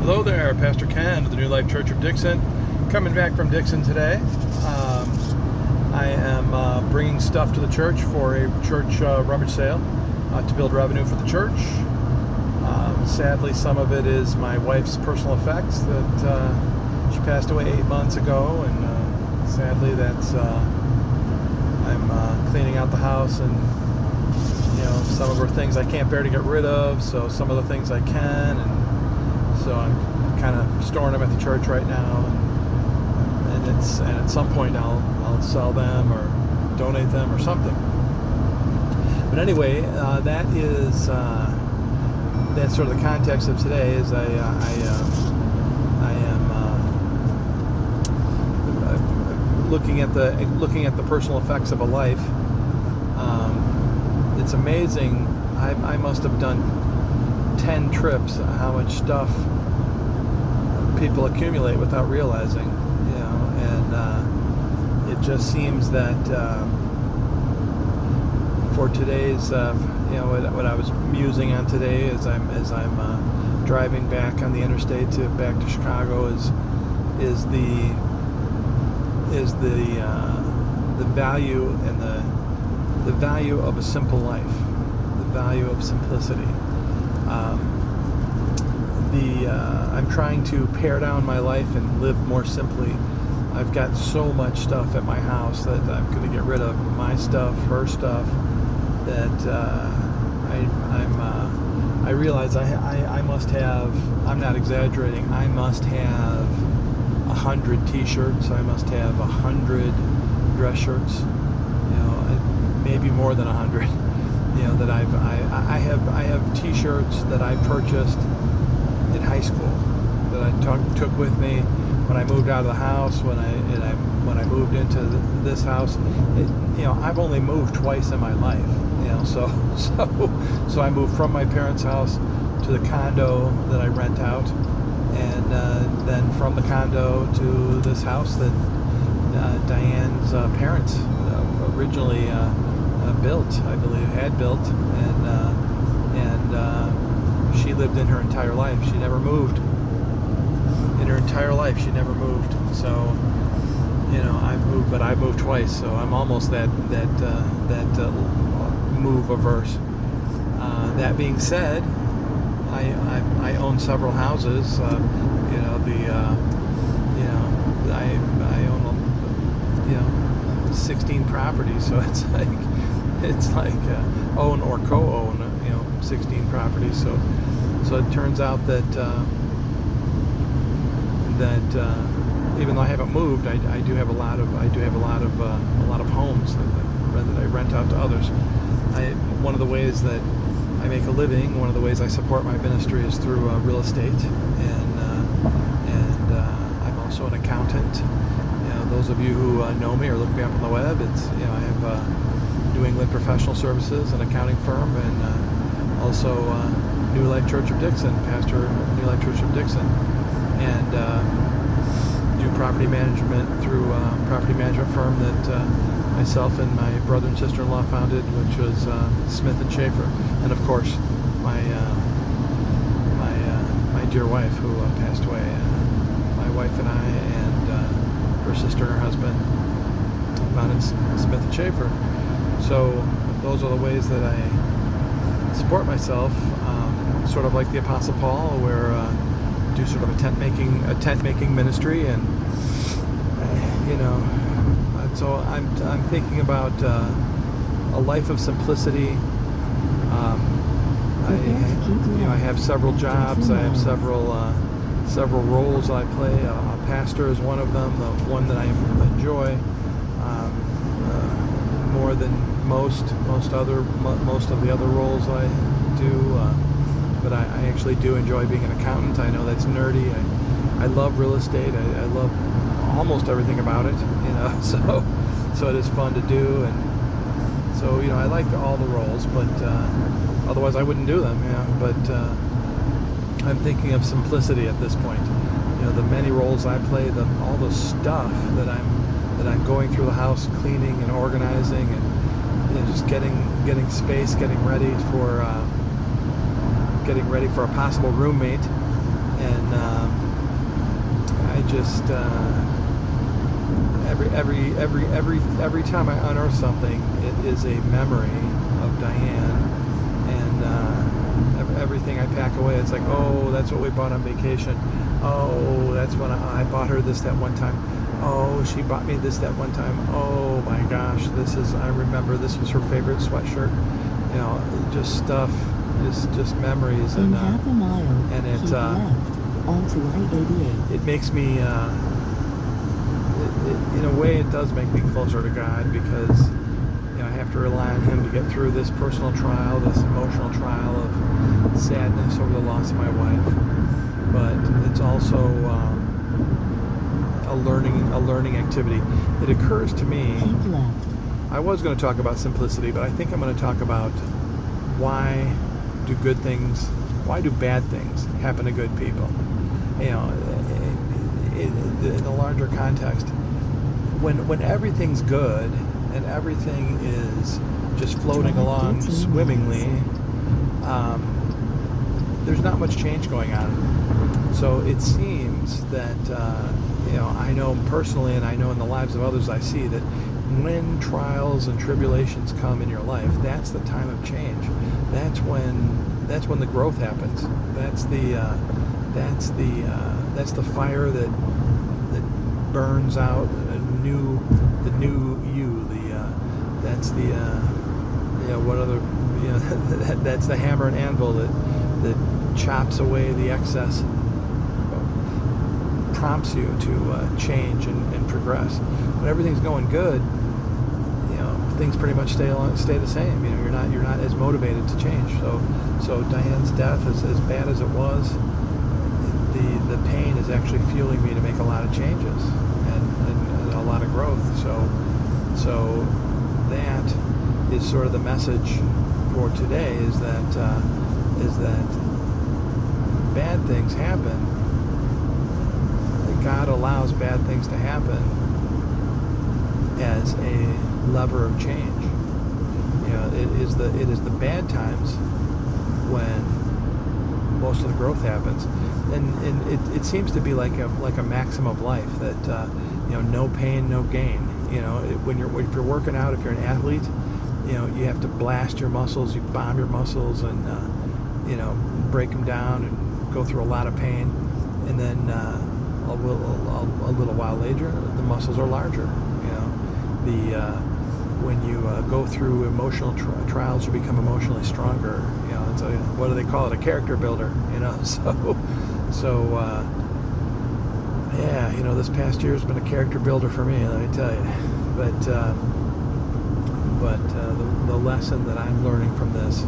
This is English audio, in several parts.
Hello there, Pastor Ken of the New Life Church of Dixon. Coming back from Dixon today. I am bringing stuff to the church for a church rummage sale to build revenue for the church. Sadly, some of it is my wife's personal effects that she passed away 8 months ago, and sadly that's I'm cleaning out the house, and some of her things I can't bear to get rid of, so some of the things I can, and so I'm kind of storing them at the church right now, and at some point I'll sell them or donate them or something. But anyway, that's sort of the context of today. Is I am looking at the personal effects of a life. It's amazing. I must have done 10 trips. How much stuff people accumulate without realizing, and it just seems that for today's, what I was musing on today as I'm driving back on the interstate back to Chicago is the value and the value of a simple life, the value of simplicity. I'm trying to pare down my life and live more simply. I've got so much stuff at my house that I'm going to get rid of. My stuff, her stuff, that I realize I must have, I'm not exaggerating, I must have 100 t-shirts, I must have 100 dress shirts, maybe more than 100, that I have t-shirts that I purchased in high school that I took with me when I moved out of the house, when I moved into this house. I've only moved twice in my life, so I moved from my parents' house to the condo that I rent out, and then from the condo to this house that Diane's parents originally had built, and she lived in her entire life. She never moved. In her entire life, she never moved. So, I moved twice. So I'm almost that move averse. That being said, I own several houses. I own 16 properties. So it's like own or co-own 16 properties. So it turns out that even though I haven't moved, I do have a lot of homes that I rent out to others. One of the ways that I make a living, one of the ways I support my ministry is through real estate, and I'm also an accountant. Those of you who know me or look me up on the web, I have New England Professional Services, an accounting firm, and also New Life Church of Dixon, pastor of New Life Church of Dixon, and do property management through a property management firm that myself and my brother and sister-in-law founded, which was Smith and Schaefer, and of course my dear wife who passed away. My wife and I and her sister and her husband founded Smith and Schaefer. So those are the ways that I support myself, sort of like the Apostle Paul, where do sort of a tent making ministry, and so I'm thinking about a life of simplicity. I have several jobs. I have several roles I play. A pastor is one of them, the one that I enjoy more than most of the other roles I do. But I actually do enjoy being an accountant. I know that's nerdy. I love real estate. I love almost everything about it. So it is fun to do, and so I like all the roles, but otherwise I wouldn't do them. But I'm thinking of simplicity at this point. The many roles I play, all the stuff that I'm going through the house, cleaning and organizing, and just getting space, getting ready for a possible roommate, And I just every time I unearth something, it is a memory of Diane, and everything I pack away, it's like, oh, that's what we bought on vacation. Oh, that's when I bought her this that one time. Oh, she bought me this that one time. Oh my gosh, I remember this was her favorite sweatshirt. You know, just stuff, just memories. In And half a mile, and it keep left onto I-88. it makes me in a way it does make me closer to God, because I have to rely on Him to get through this personal trial, this emotional trial of sadness over the loss of my wife. But it's also a learning activity. It occurs to me, Keep left. I was going to talk about simplicity, but I think I'm going to talk about why do bad things happen to good people. In a larger context, when everything's good and everything is just floating along swimmingly, there's not much change going on. So it seems that I know personally, and I know in the lives of others I see, that when trials and tribulations come in your life, that's the time of change. That's when the growth happens. That's the fire that burns out the new you. That's the hammer and anvil that chops away the excess, prompts you to change and progress. When everything's going good, things pretty much stay the same. You're not as motivated to change. So Diane's death, as bad as it was, the pain is actually fueling me to make a lot of changes and a lot of growth. So that is sort of the message for today, is that bad things happen. God allows bad things to happen as a lever of change. It is the bad times when most of the growth happens, and it seems to be like a maxim of life that no pain, no gain. If you're working out, if you're an athlete, you have to blast your muscles, you bomb your muscles, and break them down and go through a lot of pain, and then a little while later, the muscles are larger. When you go through emotional trials, you become emotionally stronger. It's what do they call it? A character builder. This past year has been a character builder for me, let me tell you. But the lesson that I'm learning from this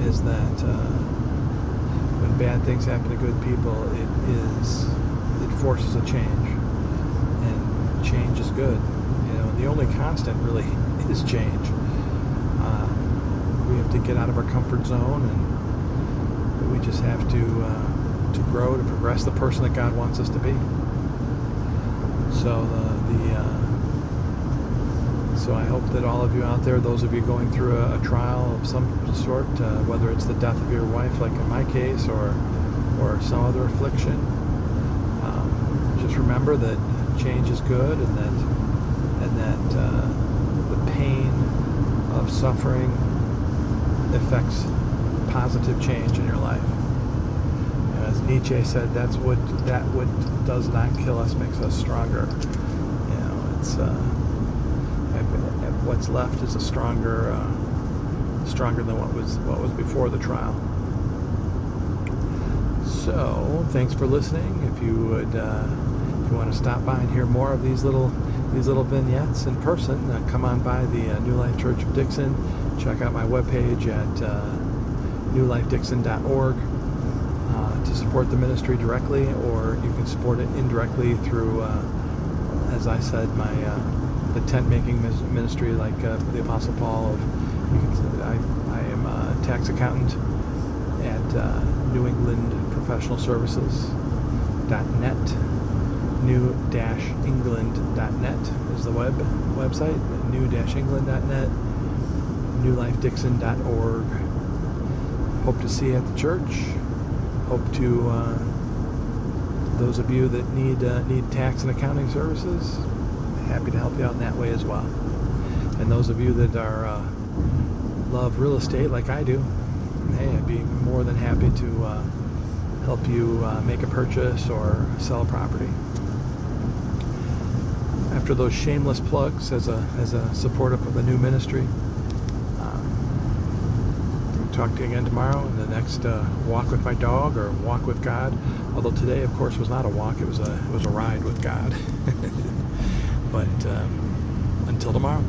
is that when bad things happen to good people, it forces a change, and change is good. The only constant really is change. We have to get out of our comfort zone, and we just have to grow, to progress the person that God wants us to be. So I hope that all of you out there, those of you going through a trial of some sort, whether it's the death of your wife, like in my case, or some other affliction, just remember that change is good, and that the pain of suffering affects positive change in your life. As Nietzsche said, that what does not kill us makes us stronger. It's what's left is a stronger than what was before the trial. So thanks for listening. If you want to stop by and hear more of these little vignettes in person, come on by the New Life Church of Dixon. Check out my webpage at newlifedixon.org to support the ministry directly, or you can support it indirectly through, as I said, the tent making ministry, like the Apostle Paul. I am a tax accountant at New England Professional Services.net. new-england.net is the website. new-england.net. newlifedixon.org. Hope to see you at the church. Hope to those of you that need tax and accounting services, happy to help you out in that way as well. And those of you that are love real estate like I do, hey, I'd be more than happy to help you make a purchase or sell a property. After those shameless plugs as a supporter of the new ministry, talk to you again tomorrow in the next walk with my dog or walk with God. Although today, of course, was not a walk; it was a ride with God. But until tomorrow.